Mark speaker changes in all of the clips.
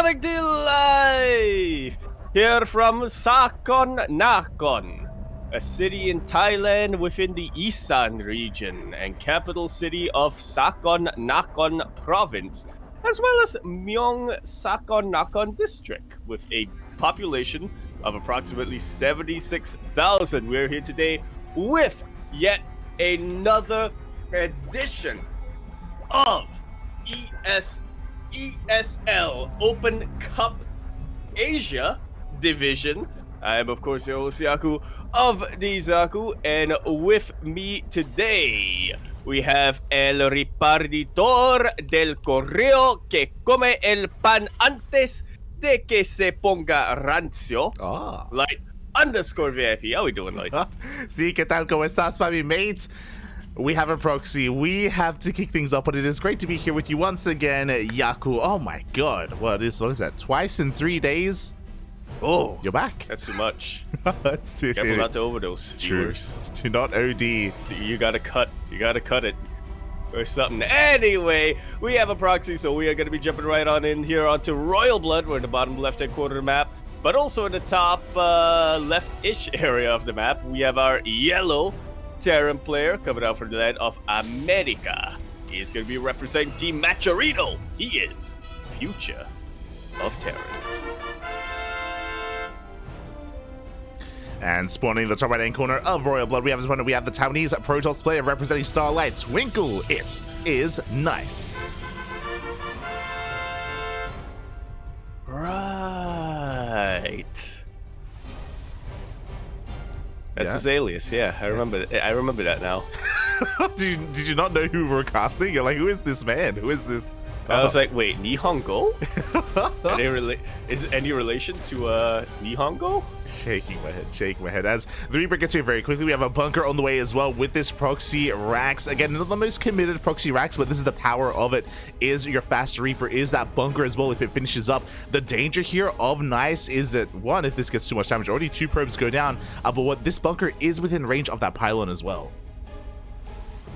Speaker 1: Coming to you live here from Sakon Nakhon, a city in Thailand within the Isan region and capital city of Sakon Nakhon province, as well as Myeong Sakon Nakhon district with a population of approximately 76,000. We're here today with yet another edition of ESL Open Cup Asia division. I am, of course, your Yakuzaku of the Zaku, and with me today we have el repartidor del correo que come el pan antes de que se ponga rancio. Light underscore VIP. How we doing, Light?
Speaker 2: Sí, ¿qué tal? ¿Cómo estás, my mates? We have a proxy. We have to kick things up, but it is great to be here with you once again, Yaku. Oh my god, what is that? Twice in 3 days?
Speaker 1: Oh,
Speaker 2: you're back.
Speaker 1: That's too much.
Speaker 2: That's too
Speaker 1: Careful not to overdose,
Speaker 2: True.
Speaker 1: viewers.
Speaker 2: Do not OD.
Speaker 1: You gotta cut it or something. Anyway, we have a proxy, so we are gonna be jumping right on in here onto Royal Blood. We're in the bottom left-hand corner of the map, but also in the top left-ish area of the map, we have our yellow Terran player coming out from the land of America. He is going to be representing Team Machorito. He is future of Terran.
Speaker 2: And spawning in the top right-hand corner of Royal Blood, we have the Taiwanese Protoss player representing Starlight Twinkle. It is nice.
Speaker 1: Right. That's his alias, yeah. I remember that now.
Speaker 2: Did you not know who we were casting? You're like, who is this man? Who is this?
Speaker 1: I was like, wait, Nihongo? Is it any relation to Nihongo?
Speaker 2: Shaking my head. As the Reaper gets here very quickly, we have a bunker on the way as well with this proxy Rax. Again, not the most committed proxy Rax, but this is the power of it, is your fast Reaper, is that bunker as well if it finishes up. The danger here of Nice is that, one, if this gets too much damage, already 2 probes go down, but what this bunker is within range of that pylon as well.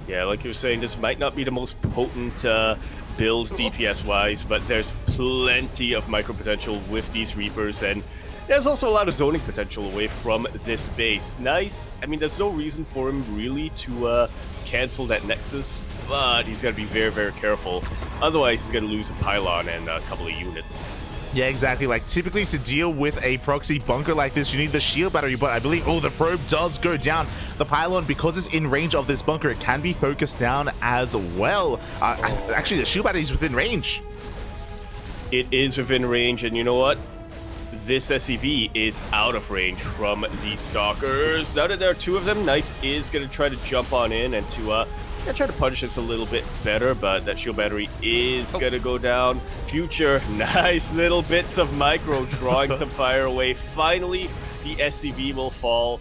Speaker 1: Yeah, like you were saying, this might not be the most potent build DPS-wise, but there's plenty of micro potential with these Reapers, and there's also a lot of zoning potential away from this base. Nice. I mean, there's no reason for him really to cancel that Nexus, but he's got to be very, very careful. Otherwise, he's going to lose a pylon and a couple of units.
Speaker 2: Yeah, exactly. Like, typically to deal with a proxy bunker like this, you need the shield battery, but I believe, the probe does go down. The pylon, because it's in range of this bunker, it can be focused down as well. Actually, the shield battery is within range.
Speaker 1: It is within range, and you know what? This SCV is out of range from the Stalkers. Now that there are 2 of them, Nice is going to try to jump on in and to try to punish this a little bit better, but that shield battery is going to go down. Future, nice little bits of micro drawing some fire away. Finally, the SCV will fall,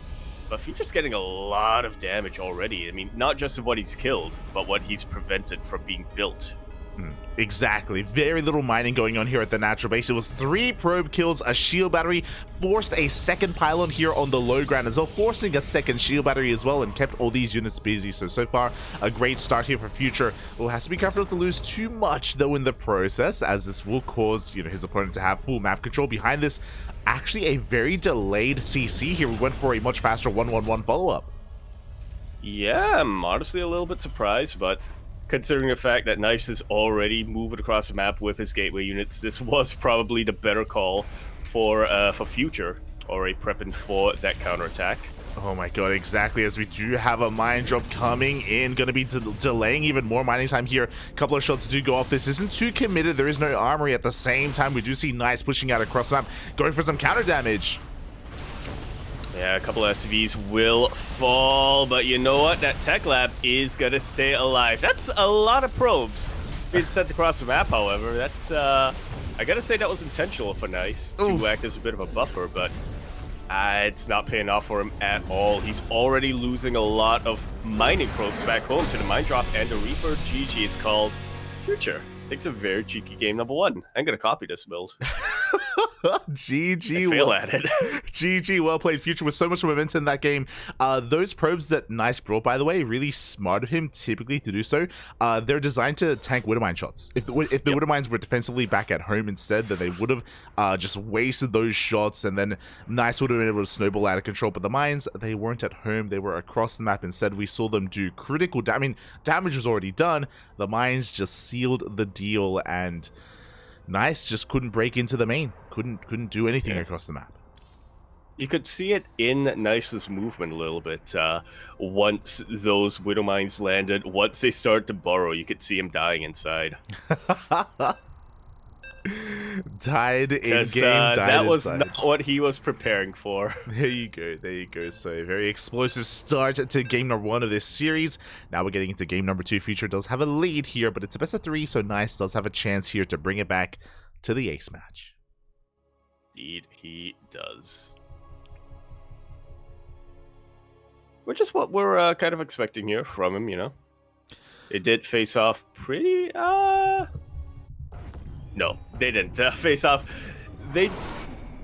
Speaker 1: but Future's getting a lot of damage already. I mean, not just of what he's killed, but what he's prevented from being built.
Speaker 2: Exactly. Very little mining going on here at the natural base. It was 3 probe kills, a shield battery, forced a second pylon here on the low ground as well, forcing a second shield battery as well, and kept all these units busy. So far, a great start here for Future. Well, has to be careful not to lose too much, though, in the process, as this will cause, his opponent to have full map control. Behind this, actually a very delayed CC here. We went for a much faster 1-1-1 follow-up.
Speaker 1: Yeah, I'm honestly a little bit surprised, but considering the fact that Nice is already moving across the map with his gateway units, this was probably the better call for Future, already prepping for that counterattack.
Speaker 2: Oh my god, exactly, as we do have a mine drop coming in, going to be delaying even more mining time here. A couple of shots do go off. This isn't too committed. There is no armory at the same time. We do see Nice pushing out across the map, going for some counter damage.
Speaker 1: Yeah, a couple of SCVs will fall, but you know what? That tech lab is going to stay alive. That's a lot of probes being sent across the map, however. That's, I gotta say that was intentional for Nice to act as a bit of a buffer, but it's not paying off for him at all. He's already losing a lot of mining probes back home to the mine drop, and the Reaper GG is called Future. Takes a very cheeky game number 1. I'm going to copy this build.
Speaker 2: GG.
Speaker 1: Fail at it.
Speaker 2: GG, well played, Future, with so much momentum in that game. Those probes that Nice brought, by the way, really smart of him typically to do so. They're designed to tank Widowmine shots. If the Widowmines were defensively back at home instead, then they would have just wasted those shots, and then Nice would have been able to snowball out of control. But the mines, they weren't at home, they were across the map. Instead, we saw them do critical damage. I mean, damage was already done. The mines just sealed the deal, and Nice just couldn't break into the main. Couldn't do anything across the map.
Speaker 1: You could see it in Nice's movement a little bit. Once those Widow Mines landed, once they started to burrow, you could see him dying inside.
Speaker 2: Died in game, died
Speaker 1: that was
Speaker 2: inside.
Speaker 1: not what he was preparing for.
Speaker 2: There you go. So a very explosive start to game number 1 of this series. Now we're getting into game number 2. Future does have a lead here, but it's a best of 3, so Nice does have a chance here to bring it back to the ace match.
Speaker 1: Indeed, he does. Which is what we're kind of expecting here from him, you know. It did face off pretty... No, they didn't face off. They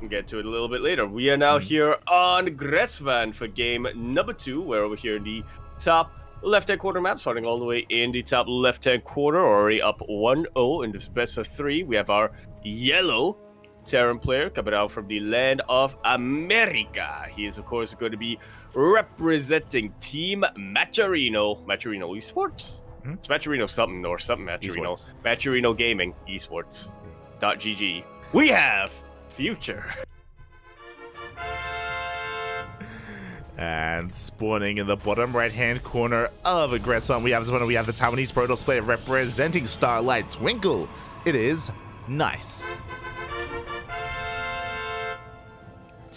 Speaker 1: get to it a little bit later. We are now here on Gressvan for game number 2, where we're here in the top left-hand corner map, starting all the way in the top left-hand corner, already up 1-0 in this best of 3. We have our yellow Terran player coming out from the land of America. He is, of course, going to be representing Team Maturino Esports. It's Maturino something or something Maturino.
Speaker 2: Esports.
Speaker 1: Maturino Gaming Esports. .gg. We have Future.
Speaker 2: And spawning in the bottom right-hand corner of Aggressor, we have the Taiwanese Protoss player representing Starlight Twinkle. It is Nice.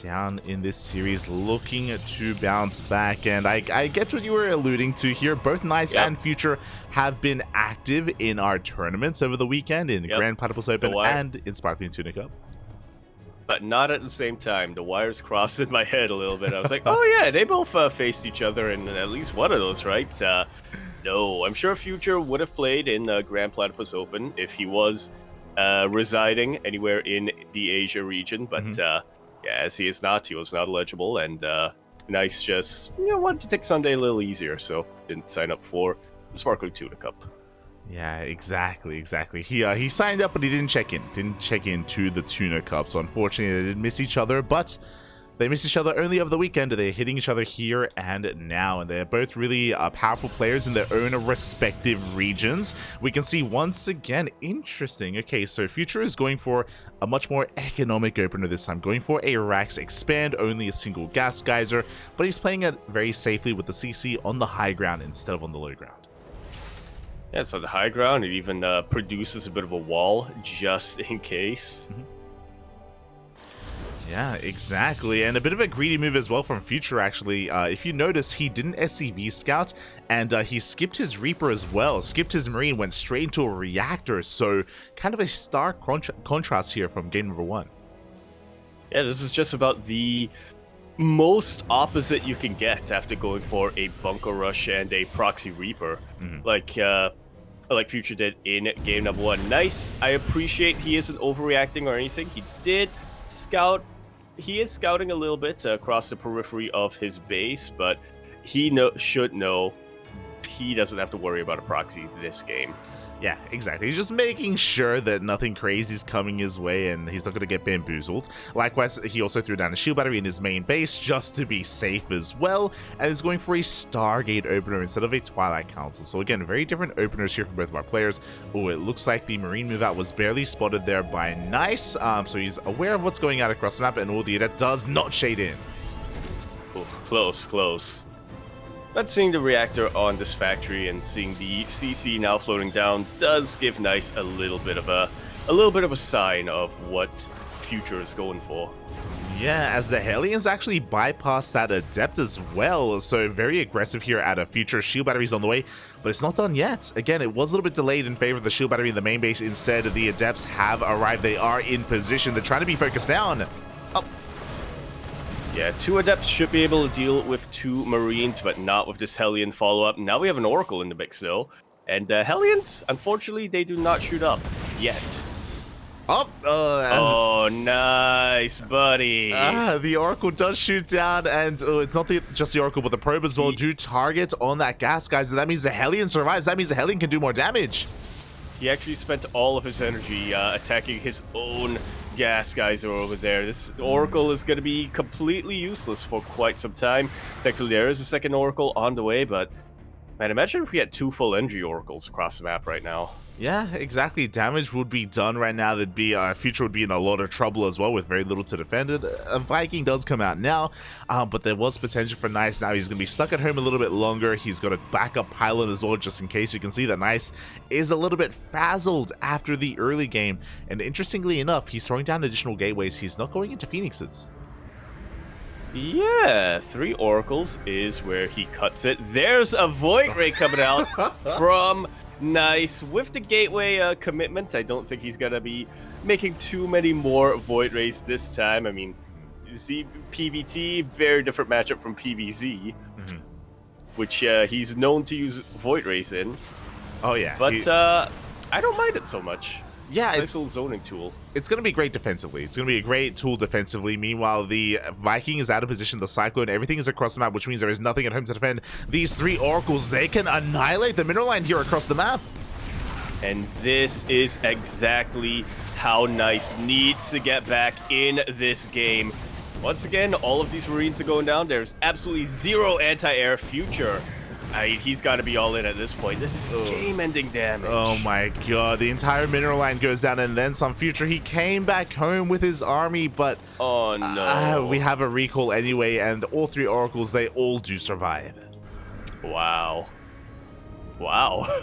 Speaker 2: Down in this series, looking to bounce back, and I get what you were alluding to here. Both Nice and Future have been active in our tournaments over the weekend, in Grand Platypus Open and in Sparkling Tuna Cup.
Speaker 1: But not at the same time. The wires crossed in my head a little bit. I was like, oh yeah, they both faced each other in at least one of those, right? No, I'm sure Future would have played in Grand Platypus Open if he was residing anywhere in the Asia region, but yeah, as he is not, he was not eligible, and Nice just wanted to take Sunday a little easier, so didn't sign up for the Sparkling Tuna Cup.
Speaker 2: Yeah, exactly. He signed up, but he didn't check in to the Tuna Cup, so unfortunately they did miss each other, but they missed each other only over the weekend. They're hitting each other here and now, and they're both really powerful players in their own respective regions. We can see once again, interesting. Okay, so Future is going for a much more economic opener this time, going for a Rax expand, only a single gas geyser, but he's playing it very safely with the CC on the high ground instead of on the low ground.
Speaker 1: Yeah, so the high ground, it even produces a bit of a wall just in case.
Speaker 2: Yeah, exactly, and a bit of a greedy move as well from Future, actually. If you notice, he didn't SCV scout, and he skipped his Reaper as well, skipped his Marine, went straight into a Reactor, so kind of a stark contrast here from game number 1.
Speaker 1: Yeah, this is just about the most opposite you can get after going for a Bunker Rush and a Proxy Reaper, like Future did in game number 1. Nice, I appreciate he isn't overreacting or anything. He did scout. He is scouting a little bit across the periphery of his base, but he should know he doesn't have to worry about a proxy this game.
Speaker 2: Yeah, exactly. He's just making sure that nothing crazy is coming his way and he's not going to get bamboozled. Likewise, he also threw down a shield battery in his main base just to be safe as well, and is going for a Stargate opener instead of a Twilight Council. So again, very different openers here for both of our players. Oh, it looks like the Marine move out was barely spotted there by Nice, so he's aware of what's going on across the map, and the that does not shade in.
Speaker 1: Ooh, close. But seeing the reactor on this factory and seeing the CC now floating down does give Nice a little bit of a sign of what Future is going for.
Speaker 2: Yeah, as the Hellions actually bypass that Adept as well, so very aggressive here at a Future. Shield battery's on the way, but it's not done yet. Again, it was a little bit delayed in favor of the shield battery in the main base. Instead, the Adepts have arrived. They are in position. They're trying to be focused down. Oh.
Speaker 1: Yeah, 2 Adepts should be able to deal with 2 Marines, but not with this Hellion follow-up. Now we have an Oracle in the mix, though. And Hellions, unfortunately, they do not shoot up yet. Oh, nice, buddy.
Speaker 2: The Oracle does shoot down, and it's not just the Oracle, but the Probe as well do target on that gas, guys. And that means the Hellion survives. That means the Hellion can do more damage.
Speaker 1: He actually spent all of his energy attacking his own gas geyser over there. This Oracle is going to be completely useless for quite some time. Technically, there is a second Oracle on the way, but man, imagine if we had 2 full energy Oracles across the map right now.
Speaker 2: Yeah, exactly. Damage would be done right now. There'd be Future would be in a lot of trouble as well with very little to defend it. A Viking does come out now, but there was potential for Nice. Now he's going to be stuck at home a little bit longer. He's got a backup pylon as well, just in case. You can see that Nice is a little bit frazzled after the early game. And interestingly enough, he's throwing down additional gateways. He's not going into Phoenixes.
Speaker 1: Yeah, 3 Oracles is where he cuts it. There's a Void Ray coming out from Nice. With the gateway commitment, I don't think he's going to be making too many more Void Rays this time. I mean, you see PVT, very different matchup from PVZ, which he's known to use Void Rays in.
Speaker 2: Oh, yeah.
Speaker 1: But I don't mind it so much.
Speaker 2: Yeah,
Speaker 1: it's a nice little zoning tool.
Speaker 2: It's going to be great defensively. It's going to be a great tool defensively. Meanwhile, the Viking is out of position. The Cyclone, everything is across the map, which means there is nothing at home to defend. These 3 Oracles, they can annihilate the mineral line here across the map.
Speaker 1: And this is exactly how Nice needs to get back in this game. Once again, all of these Marines are going down. There's absolutely 0 anti-air Future. I mean, he's got to be all in at this point. This is game-ending damage.
Speaker 2: Oh my god, the entire mineral line goes down and then some. Future, he came back home with his army, but
Speaker 1: oh no,
Speaker 2: we have a recall anyway, and all 3 Oracles, they all do survive.
Speaker 1: Wow. Wow.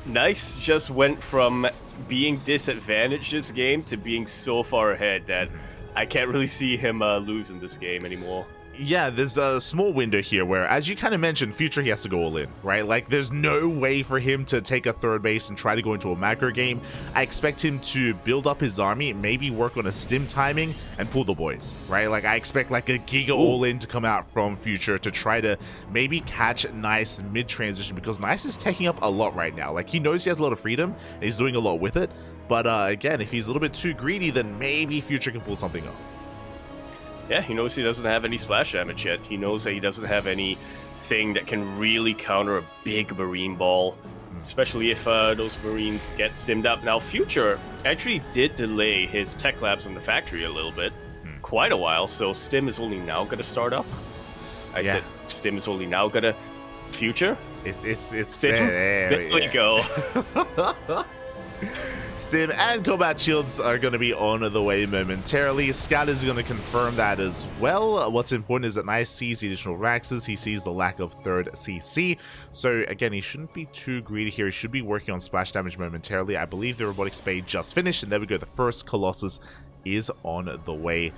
Speaker 1: Nice just went from being disadvantaged this game to being so far ahead that I can't really see him losing this game anymore.
Speaker 2: Yeah, there's a small window here where, as you kind of mentioned, Future, he has to go all in, right? Like, there's no way for him to take a third base and try to go into a macro game. I expect him to build up his army, maybe work on a stim timing, and pull the boys, right? Like, I expect, like, a Giga all-in to come out from Future to try to maybe catch Nice mid-transition, because Nice is taking up a lot right now. Like, he knows he has a lot of freedom, and he's doing a lot with it. But, again, if he's a little bit too greedy, then maybe Future can pull something off.
Speaker 1: Yeah, he knows he doesn't have any splash damage yet. He knows that he doesn't have anything that can really counter a big Marine ball, especially if those Marines get stimmed up. Now, Future actually did delay his tech labs in the factory a little bit, quite a while, so Stim is only now going to start up. I said Stim is only now going to... Future?
Speaker 2: It's
Speaker 1: Stim? There we go.
Speaker 2: Stim and Combat Shields are going to be on the way momentarily. Scout is going to confirm that as well. What's important is that Nice sees the additional Raxes. He sees the lack of third CC. So again, he shouldn't be too greedy here. He should be working on splash damage momentarily. I believe the Robotic Spade just finished, and there we go. The first Colossus is on the way.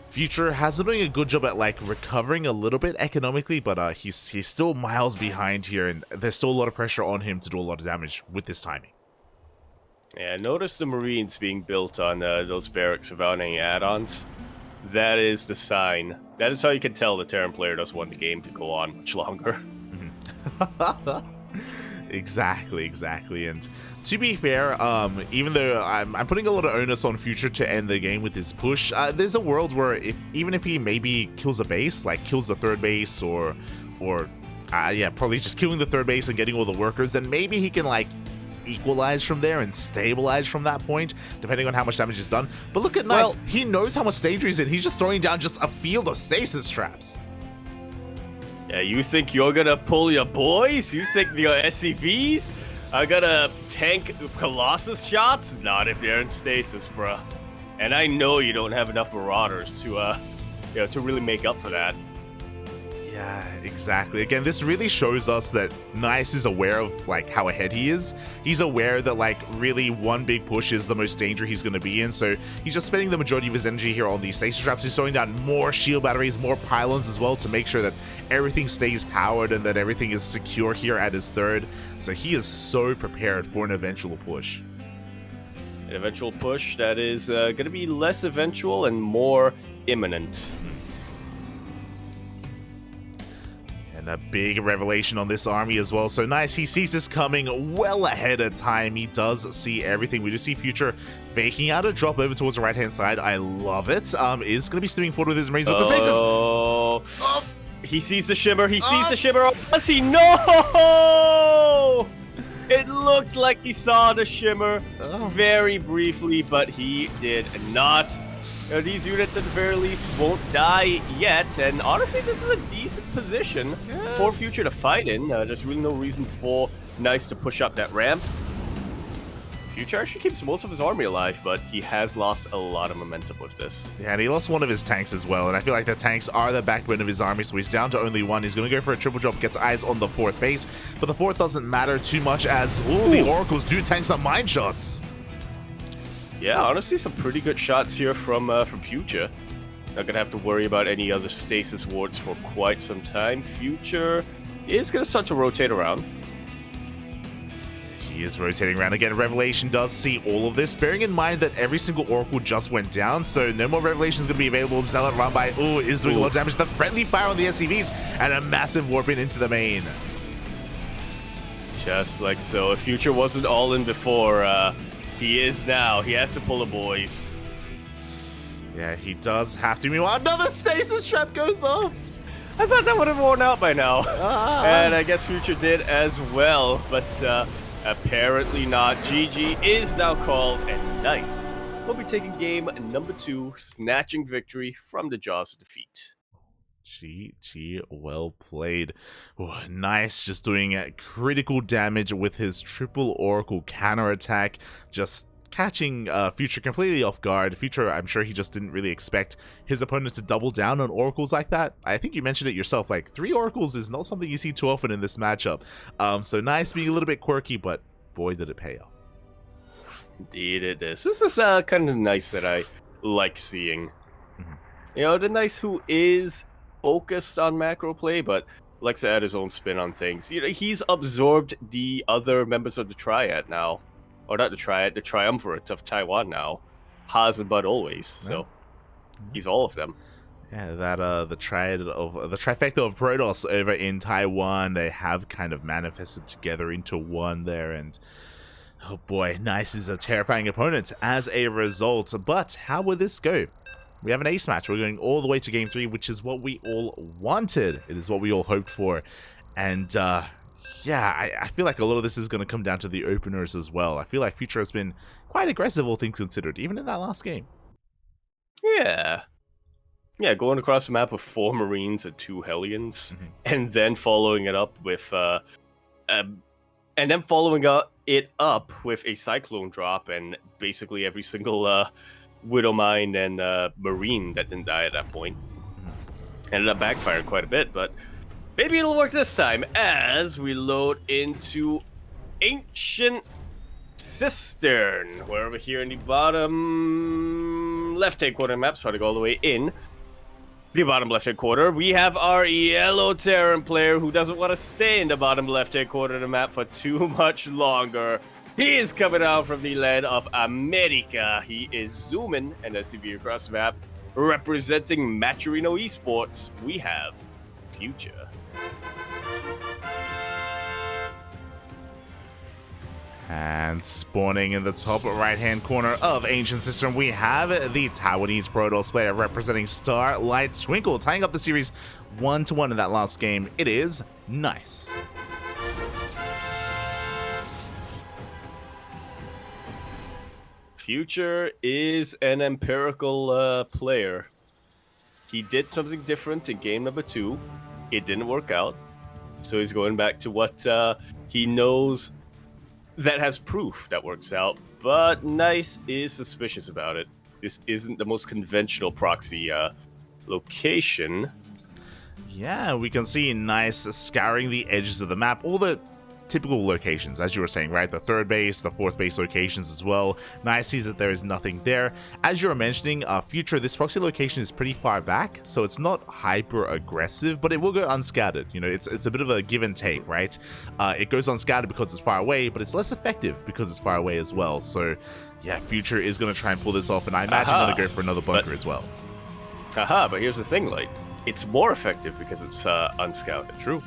Speaker 2: Future has been doing a good job at like recovering a little bit economically, but he's still miles behind here, and there's still a lot of pressure on him to do a lot of damage with this timing.
Speaker 1: Yeah, notice the Marines being built on those barracks without any add-ons. That is the sign. That is how you can tell the Terran player doesn't want the game to go on much longer.
Speaker 2: Exactly. And to be fair, even though I'm putting a lot of onus on Future to end the game with his push, there's a world where even if he maybe kills a base, like kills the third base, or yeah, probably just killing the third base and getting all the workers, then maybe he can like equalize from there and stabilize from that point, depending on how much damage is done. But look at Nice. Well, he knows how much danger he's in. He's just throwing down just a field of stasis traps.
Speaker 1: Yeah, you think you're gonna pull your boys? You think your SCVs are gonna tank Colossus shots? Not if they're in stasis, bruh. And I know you don't have enough Marauders to, to really make up for that.
Speaker 2: Yeah, exactly. Again, this really shows us that Nice is aware of like how ahead he is. He's aware that like really one big push is the most danger he's going to be in, so he's just spending the majority of his energy here on these stasis traps. He's throwing down more shield batteries, more pylons as well, to make sure that everything stays powered and that everything is secure here at his third. So he is so prepared for an eventual push.
Speaker 1: An eventual push that is going to be less eventual and more imminent.
Speaker 2: And a big revelation on this army as well. So nice. He sees this coming well ahead of time. He does see everything. We do see Future faking out a drop over towards the right-hand side. I love it. Is going to be stepping forward with his Marines. With the stasis.
Speaker 1: Oh. He sees the shimmer. He sees the shimmer. Oh, does he? No! It looked like he saw the shimmer very briefly, but he did not. These units at the very least won't die yet, and honestly, this is a decent position for Future to fight in. There's really no reason for Nice to push up that ramp. Future actually keeps most of his army alive, but he has lost a lot of momentum with this.
Speaker 2: Yeah, and he lost one of his tanks as well, and I feel like the tanks are the backbone of his army, so he's down to only one. He's going to go for a triple drop, gets eyes on the fourth base, but the fourth doesn't matter too much as the Oracles do tank some mine shots.
Speaker 1: Yeah, honestly, some pretty good shots here from Future. Not gonna have to worry about any other stasis wards for quite some time. Future is gonna start to rotate around.
Speaker 2: He is rotating around again. Revelation does see all of this, bearing in mind that every single Oracle just went down, so no more Revelation is going to be available. Zealot run by, is doing a lot of damage. The friendly fire on the SCVs, and a massive warp in into the main.
Speaker 1: Just like so. If Future wasn't all in before, he is now. He has to pull the boys.
Speaker 2: Yeah, he does have to. Meanwhile, another stasis trap goes off.
Speaker 1: I thought that would have worn out by now. And I guess Future did as well, but apparently not. GG is now called, and Nice will be taking game number 2, snatching victory from the jaws of defeat.
Speaker 2: GG, well played. Nice, just doing critical damage with his triple Oracle counterattack, just catching Future completely off guard. Future, I'm sure he just didn't really expect his opponent to double down on Oracles like that. I think you mentioned it yourself, like 3 Oracles is not something you see too often in this matchup. So Nice being a little bit quirky, but boy did it pay off.
Speaker 1: Indeed it is. This is kind of Nice that I like seeing. You know, the Nice who is focused on macro play, but likes to add his own spin on things. You know, he's absorbed the other members of the Triad now. Or not the Triad, the Triumvirate of Taiwan now. Haas and Bud always. So he's all of them.
Speaker 2: Yeah, that the trifecta of Protoss over in Taiwan, they have kind of manifested together into one there, and oh boy, Nice is a terrifying opponent as a result. But how will this go? We have an ace match. We're going all the way to game 3, which is what we all wanted. It is what we all hoped for. And yeah, I feel like a lot of this is going to come down to the openers as well. I feel like Future has been quite aggressive, all things considered, even in that last game.
Speaker 1: Yeah. Yeah, going across the map with 4 Marines and 2 Hellions, and then following it up with it up with a Cyclone drop and basically every single Widowmine and Marine that didn't die at that point. Ended up backfiring quite a bit, but maybe it'll work this time as we load into Ancient Cistern. We're over here in the bottom left-hand corner map, starting all the way in the bottom left-hand corner. We have our Yellow Terran player who doesn't want to stay in the bottom left-hand corner of the map for too much longer. He is coming out from the land of America. He is zooming and SCV across the map, representing Maturino Esports. We have Future.
Speaker 2: And spawning in the top right-hand corner of Ancient Cistern, we have the Taiwanese Protoss player representing Starlight Twinkle, tying up the series 1-1 in that last game. It is Nice.
Speaker 1: Future is an empirical player. He did something different in game number 2. It didn't work out. So he's going back to what he knows that has proof that works out. But Nice is suspicious about it. This isn't the most conventional proxy location.
Speaker 2: Yeah, we can see Nice scouring the edges of the map. All the typical locations, as you were saying, right? The 3rd base, the 4th base locations as well. Nice sees that there is nothing there. As you were mentioning, Future, this proxy location is pretty far back, so it's not hyper aggressive, but it will go unscouted. You know, it's a bit of a give and take, right? It goes unscouted because it's far away, but it's less effective because it's far away as well. So yeah, Future is going to try and pull this off, and I imagine going to go for another bunker as well.
Speaker 1: Haha, but here's the thing, like, it's more effective because it's unscouted.
Speaker 2: True.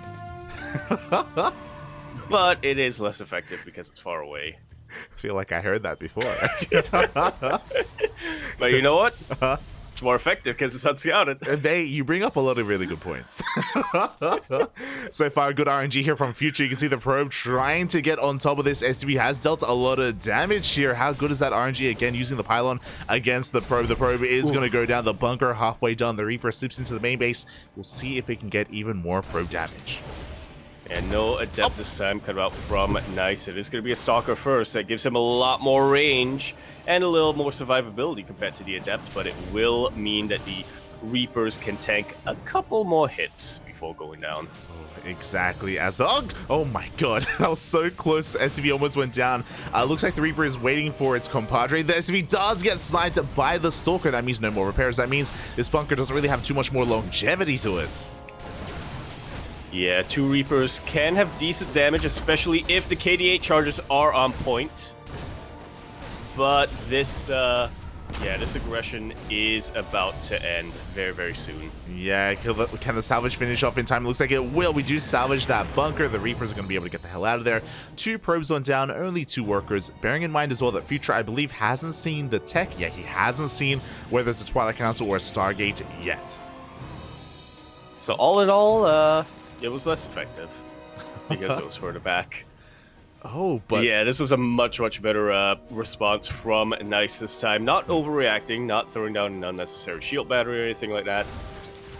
Speaker 1: But it is less effective because it's far away.
Speaker 2: I feel like I heard that before.
Speaker 1: But you know what? It's more effective because it's unscouted.
Speaker 2: You bring up a lot of really good points. So far, good RNG here from Future. You can see the probe trying to get on top of this. STV has dealt a lot of damage here. How good is that RNG? Again, using the pylon against the probe. The probe is going to go down the bunker halfway done. The Reaper slips into the main base. We'll see if it can get even more probe damage.
Speaker 1: And no Adept this time cut out from Nice. It is going to be a Stalker first. That gives him a lot more range and a little more survivability compared to the Adept, but it will mean that the Reapers can tank a couple more hits before going down.
Speaker 2: Oh, exactly. As the oh my god, that was so close. SCV almost went down. Looks like the Reaper is waiting for its compadre. The SCV does get sniped by the Stalker. That means no more repairs. That means this bunker doesn't really have too much more longevity to it.
Speaker 1: Yeah, 2 Reapers can have decent damage, especially if the KD8 charges are on point. But this, this aggression is about to end very, very soon.
Speaker 2: Yeah, can the salvage finish off in time? Looks like it will. We do salvage that bunker. The Reapers are going to be able to get the hell out of there. 2 probes went down, only 2 workers. Bearing in mind as well that Future, I believe, hasn't seen the tech yet. He hasn't seen whether it's a Twilight Council or a Stargate yet.
Speaker 1: So all in all, it was less effective because it was further back.
Speaker 2: Oh, but
Speaker 1: yeah, this was a much better response from Nice this time. Not overreacting, not throwing down an unnecessary shield battery or anything like that.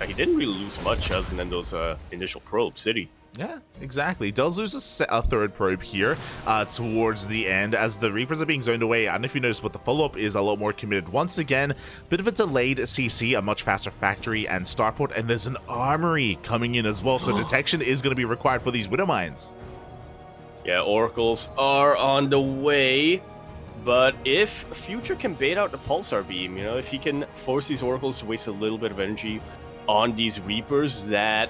Speaker 1: He didn't really lose much other than those initial probes, did he?
Speaker 2: Yeah, exactly. He does lose a third probe here towards the end as the Reapers are being zoned away. I don't know if you noticed, but the follow-up is a lot more committed. Once again, bit of a delayed CC, a much faster factory and starport, and there's an armory coming in as well, so detection is going to be required for these Widow Mines.
Speaker 1: Yeah, Oracles are on the way, but if Future can bait out the Pulsar Beam, you know, if he can force these Oracles to waste a little bit of energy on these Reapers, that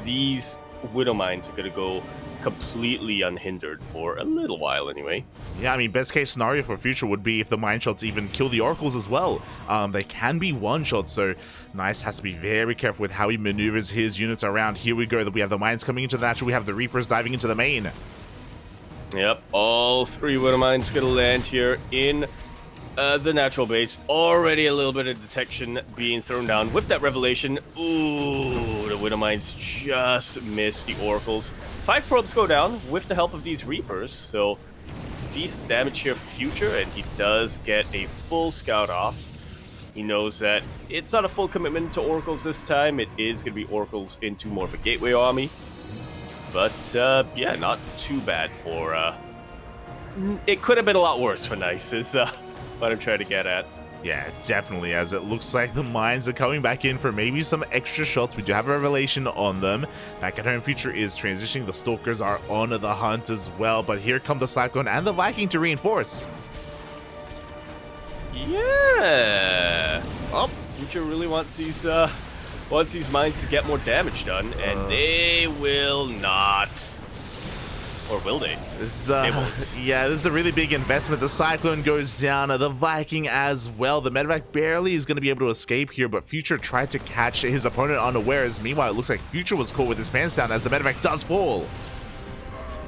Speaker 1: these Widow Mines are going to go completely unhindered for a little while anyway.
Speaker 2: Yeah, I mean, best case scenario for Future would be if the mine shots even kill the Oracles as well. They can be one-shots, so Nice has to be very careful with how he maneuvers his units around. Here we go. We have the mines coming into the natural. We have the Reapers diving into the main.
Speaker 1: Yep, all 3 Widow Mines going to land here in the natural base. Already a little bit of detection being thrown down with that revelation. Ooh, the Widow Mines just missed the Oracles. 5 probes go down with the help of these Reapers, so decent damage here for Future, and he does get a full scout off. He knows that it's not a full commitment to Oracles this time. It is going to be Oracles into more of a gateway army. But, yeah, not too bad for, it could have been a lot worse for Nice, is what I'm trying to get at.
Speaker 2: Yeah, definitely, as it looks like the mines are coming back in for maybe some extra shots. We do have a revelation on them. Back at home, Future is transitioning. The Stalkers are on the hunt as well, but here come the Cyclone and the Viking to reinforce.
Speaker 1: Yeah! Oh, Future really wants these mines to get more damage done, and they will not. Or will they?
Speaker 2: Yeah, this is a really big investment. The Cyclone goes down, the Viking as well. The Medevac barely is going to be able to escape here, but Future tried to catch his opponent unawares. Meanwhile, it looks like Future was caught with his pants down as the Medevac does fall.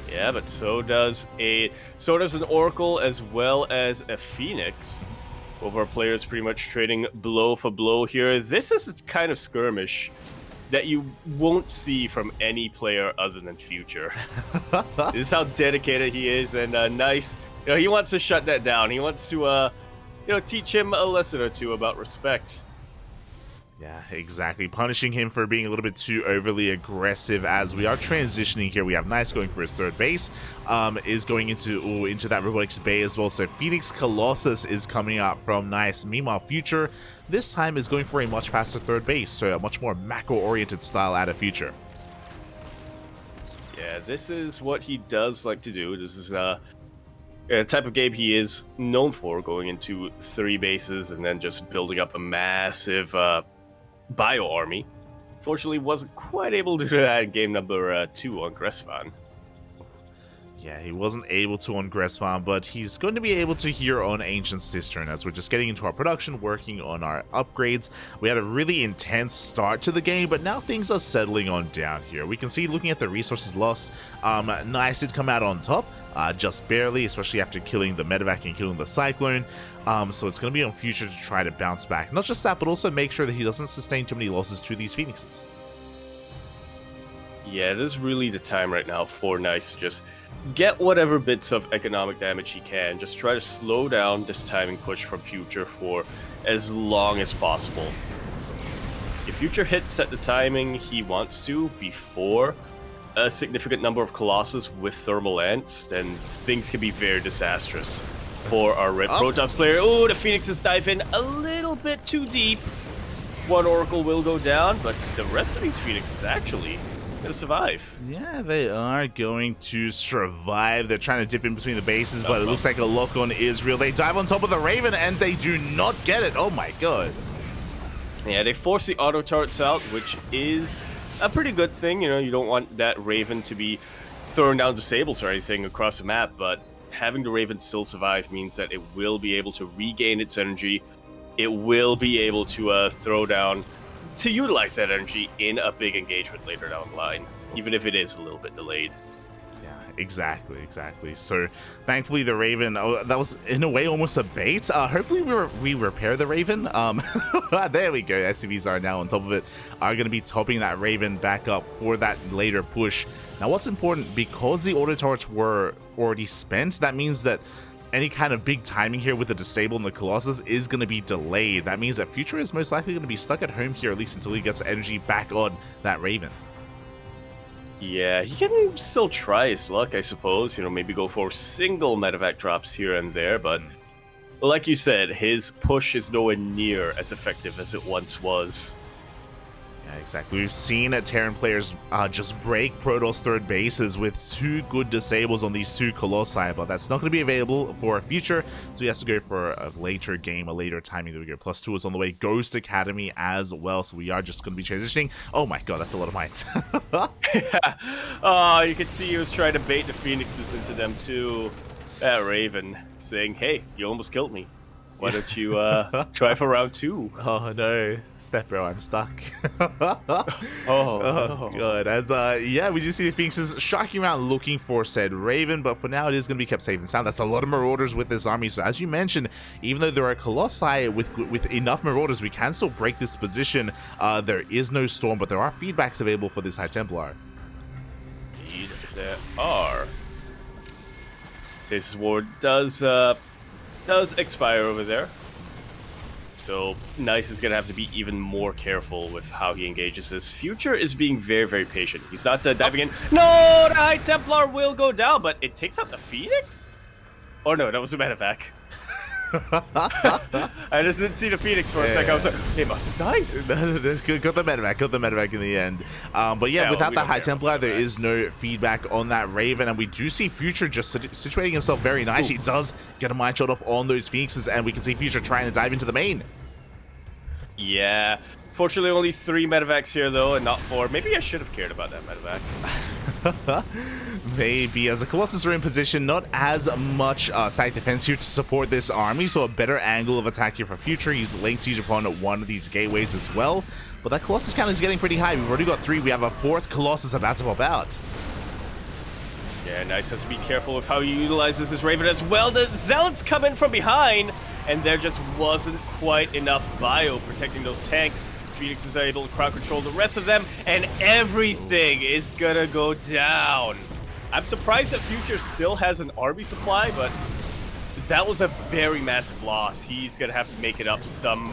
Speaker 1: Yeah, but so does an Oracle as well as a Phoenix. Both our players pretty much trading blow for blow here. This is a kind of skirmish that you won't see from any player other than Future. This is how dedicated he is, and Nice. You know, he wants to shut that down. He wants to, teach him a lesson or two about respect.
Speaker 2: Yeah, exactly. Punishing him for being a little bit too overly aggressive as we are transitioning here. We have Nice going for his third base, is going into that Robotics Bay as well. So Phoenix Colossus is coming out from Nice. Meanwhile, Future this time is going for a much faster third base, so a much more macro-oriented style out of Future.
Speaker 1: Yeah, this is what he does like to do. This is a type of game he is known for, going into 3 bases and then just building up a massive bio army. Fortunately, wasn't quite able to do that in game number 2 on Gressvan.
Speaker 2: Yeah, he wasn't able to on Grass Farm, but he's going to be able to here on Ancient Cistern as we're just getting into our production, working on our upgrades. We had a really intense start to the game, but now things are settling on down here. We can see, looking at the resources lost, Nice did come out on top, just barely, especially after killing the Medevac and killing the Cyclone. So it's going to be on Future to try to bounce back. Not just that, but also make sure that he doesn't sustain too many losses to these Phoenixes.
Speaker 1: Yeah, this is really the time right now for Nice to just get whatever bits of economic damage he can. Just try to slow down this timing push from Future for as long as possible. If Future hits at the timing he wants to before a significant number of Colossus with Thermal Ants, then things can be very disastrous for our Red Protoss player. Oh, the Phoenixes dive in a little bit too deep. One Oracle will go down, but the rest of these Phoenixes actually gonna survive.
Speaker 2: Yeah, they are going to survive. They're trying to dip in between the bases, but it looks like a lock on is real. They dive on top of the Raven, and they do not get it. Oh my god.
Speaker 1: Yeah, they force the auto turrets out, which is a pretty good thing. You know, you don't want that Raven to be throwing down disables or anything across the map, but having the Raven still survive means that it will be able to regain its energy. It will be able to throw down, to utilize that energy in a big engagement later down the line, even if it is a little bit delayed.
Speaker 2: Yeah, exactly. So thankfully the Raven, that was in a way almost a bait. Hopefully we repair the Raven. There we go. SCVs are now on top of it, are going to be topping that Raven back up for that later push. Now what's important, because the auto turrets were already spent, that means that any kind of big timing here with the Disable and the Colossus is going to be delayed. That means that Future is most likely going to be stuck at home here, at least until he gets energy back on that Raven.
Speaker 1: Yeah, he can still try his luck, I suppose. You know, maybe go for single medevac drops here and there, but like you said, his push is nowhere near as effective as it once was.
Speaker 2: Yeah, exactly. We've seen Terran players just break Protoss third bases with two good disables on these two Colossi, but that's not going to be available for Future, so he has to go for a later game, a later timing. There we go. +2 is on the way. Ghost Academy as well, so we are just going to be transitioning. Oh my god, that's a lot of mines.
Speaker 1: Yeah. Oh, you can see he was trying to bait the Phoenixes into them too. That Raven saying, hey, you almost killed me. Why don't you try for round 2?
Speaker 2: Oh no, Step Bro, I'm stuck.
Speaker 1: Oh
Speaker 2: god. As yeah, we do see the Phoenixes shocking around looking for said Raven, but for now it is going to be kept safe and sound. That's a lot of Marauders with this army, so as you mentioned, even though there are Colossi with enough Marauders, we can still break this position. There is no Storm, but there are feedbacks available for this High Templar.
Speaker 1: Indeed, there are. Stasis Ward does expire over there, so Nice is gonna have to be even more careful with how he engages this. Future is being very patient. He's not diving in. No, the High Templar will go down, but it takes out the Phoenix? Oh no, that was a medevac. I just didn't see the Phoenix for a second. I was like, they must have died.
Speaker 2: That's good. Got the medevac in the end. But yeah, without the High Templar, there is no feedback on that Raven, and we do see Future just situating himself very nice. He does get a mine shot off on those Phoenixes, and we can see Future trying to dive into the main.
Speaker 1: Yeah. Fortunately, only 3 medevacs here, though, and not 4. Maybe I should have cared about that medevac.
Speaker 2: Maybe. As the Colossus are in position, not as much site defense here to support this army, so a better angle of attack here for Future. He's laying siege upon one of these gateways as well, but that Colossus count is getting pretty high. We've already got 3. We have a 4th Colossus about to pop out.
Speaker 1: Yeah, Nice has to be careful with how he utilizes this Raven as well. The Zealots come in from behind, and there just wasn't quite enough bio protecting those tanks. Phoenixes are able to crowd control the rest of them, and everything is gonna go down. I'm surprised that Future still has an army supply, but that was a very massive loss. He's gonna have to make it up somehow.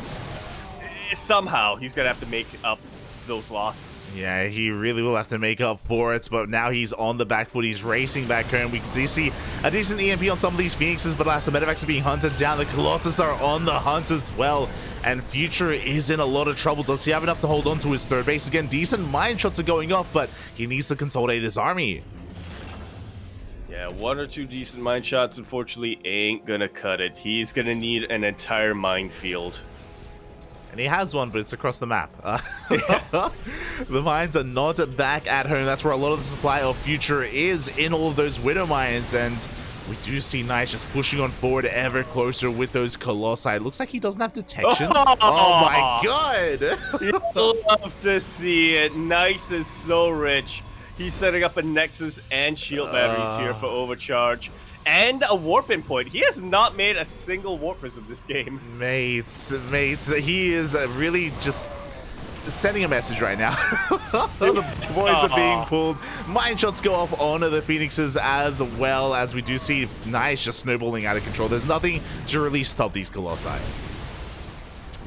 Speaker 1: He's gonna have to make up those losses.
Speaker 2: Yeah, he really will have to make up for it, but now he's on the back foot. He's racing back home. We do see a decent EMP on some of these Phoenixes, but as the medevacs are being hunted down, the Colossus are on the hunt as well, and Future is in a lot of trouble. Does he have enough to hold on to his third base? Again, decent mine shots are going off, but he needs to consolidate his army.
Speaker 1: Yeah, 1 or 2 decent mine shots, unfortunately, ain't gonna cut it. He's gonna need an entire minefield.
Speaker 2: And he has one, but it's across the map. The mines are not back at home. That's where a lot of the supply of Future is, in all of those Widow mines. And we do see Nice just pushing on forward ever closer with those Colossi. It looks like he doesn't have detection. Oh my god!
Speaker 1: You love to see it. Nice is so rich. He's setting up a Nexus and shield batteries here for overcharge. And a warp-in point. He has not made a single warp prism this game.
Speaker 2: Mates, he is really just sending a message right now. The boys are being pulled. Mine shots go off onto the Phoenixes as well, as we do see Nice just snowballing out of control. There's nothing to really stop these Colossi.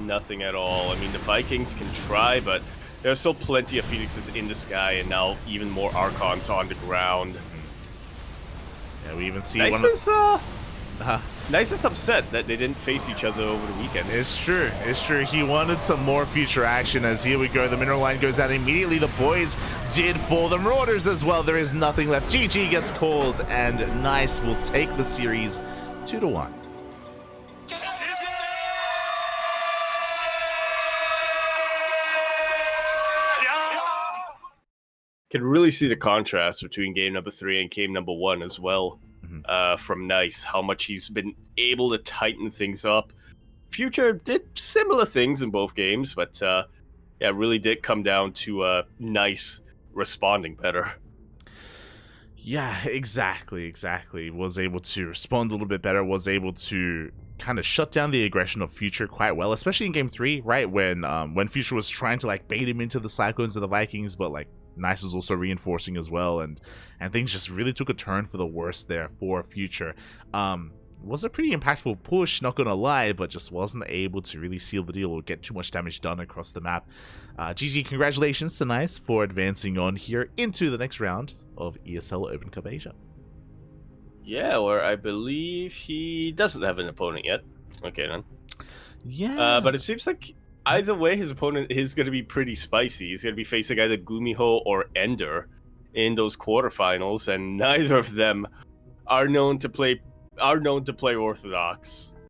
Speaker 1: Nothing at all. I mean, the Vikings can try, but there's still plenty of Phoenixes in the sky, and now even more Archons on the ground.
Speaker 2: Yeah, we even see
Speaker 1: Nice is upset that they didn't face each other over the weekend.
Speaker 2: It's true. It's true. He wanted some more Future action, as here we go. The mineral line goes out immediately. The boys did fall. The Marauders as well. There is nothing left. GG gets called, and Nice will take the series 2-1.
Speaker 1: Can really see the contrast between game number 3 and game number 1 as well. From Nice, how much he's been able to tighten things up. Future did similar things in both games, but yeah, really did come down to Nice responding better.
Speaker 2: Yeah, exactly. Was able to respond a little bit better, was able to kind of shut down the aggression of Future quite well, especially in game 3, right? When Future was trying to like bait him into the Cyclones of the Vikings, but like Nice was also reinforcing as well, and things just really took a turn for the worse there for Future. Was a pretty impactful push, not gonna lie, but just wasn't able to really seal the deal or get too much damage done across the map. GG, congratulations to Nice for advancing on here into the next round of ESL Open Cup Asia.
Speaker 1: Yeah, or I believe he doesn't have an opponent yet. Okay, then.
Speaker 2: Yeah.
Speaker 1: But it seems like either way, his opponent is going to be pretty spicy. He's going to be facing either Gumiho or Ender in those quarterfinals, and neither of them are known to play Orthodox.